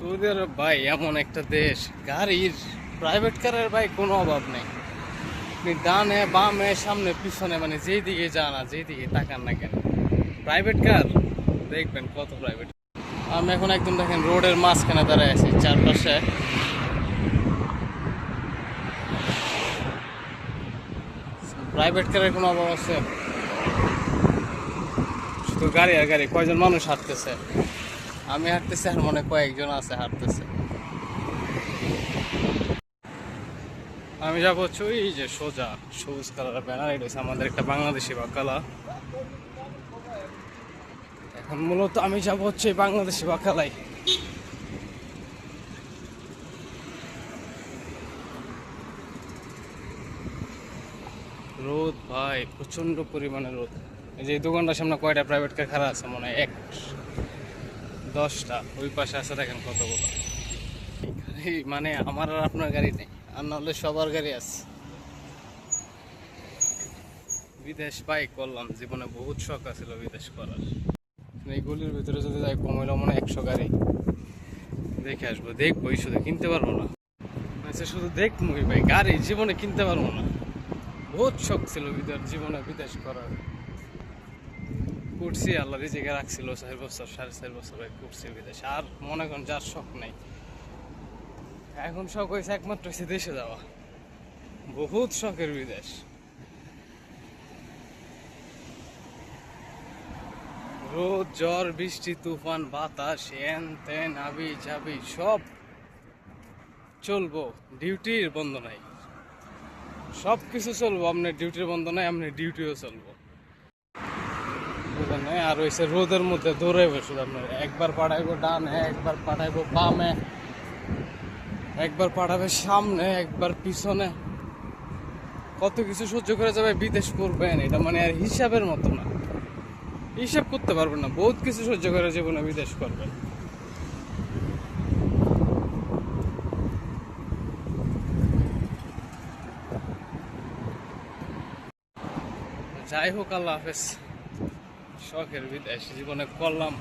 Saudi আরব ভাই এমন একটা দেশ, গাড়ির প্রাইভেট কারের ভাই কোনো অভাব নেই। আপনি ডানে বামে সামনে পিছনে মানে যেই দিকে যান আর যেই দিকে তাকান না কেন, প্রাইভেট কার দেখবেন কত প্রাইভেট। আমি এখন একদম দেখেন রোডের মাঝখানে দাঁড়ায় আছি, চারপাশে প্রাইভেট কারের কোনো অভাব আছে? শুধু গাড়ি আর গাড়ি। কয়জন মানুষ হাঁটতেছে, আমি হাঁটতেছি আর মনে কয়েকজন আছে হাঁটতেছে। আমি যাবো হচ্ছে ওই যে সোজা সবুজ কালার ব্যানার, এটা হচ্ছে আমাদের একটা বাংলাদেশি বাকালা। এখন মূলত আমি যাবো হচ্ছে বাংলাদেশি বাকালাই। রোদ ভাই, প্রচন্ড পরিমাণে রোদ। এই যে দোকানটার সামনে কয়টা প্রাইভেট কার খারাপ আছে, মনে হয় 10টা। ওই পাশে আছে দেখেন কতগুলো। মানে আমার আর আপনার গাড়ি নেই, আর নাহলে সবার গাড়ি আছে। বিদেশ বাইক করলাম, জীবনে বহুত শখ আছিল বিদেশ করার। এই গলির ভিতরে যদি যাই কমাইলো মনে হয় 100 গাড়ি দেখে আসবো, দেখবোই, শুধু কিনতে পারবো না। আচ্ছা শুধু দেখবই ভাই, গাড়ি জীবনে কিনতে পারবো না। বহুত শখ ছিল জীবনে বিদেশ করার। করছি, আল্লাহ রিজিকে রাখছিল 4 বছর 4.5 বছর করছি বিদেশ। আর মনে করেন যার শখ নেই, এখন শখ হয়েছে একমাত্র হয়েছে দেশে যাওয়া। বহুত শখের বিদেশ। রোদ ঝড় বৃষ্টি তুফান বাতাস এন তেন আবি যাবি সব চলবো, ডিউটির বন্ধ নাই। সব কিছু চলবো, আপনার ডিউটির বন্ধ নাই, আপনার ডিউটিও চলবো। বুঝলেন? আর হয়েছে রোদের মধ্যে দৌড়াইবো শুধু আপনার, একবার পাঠাইবো ডানে, একবার পাঠাইবো বামে, একবার পাঠাবে সামনে, একবার পিছনে। কত কিছু সহ্য করে যাবে বিদেশ করবেন, এটা মানে আর হিসাবের মতো না, হিসাব করতে পারবেন না। বহুত কিছু সহ্য করে জীবনে বিদেশ করবেন। যাই হোক, আল্লাহ হাফেজ। শখের বিদেশ জীবনে করলাম।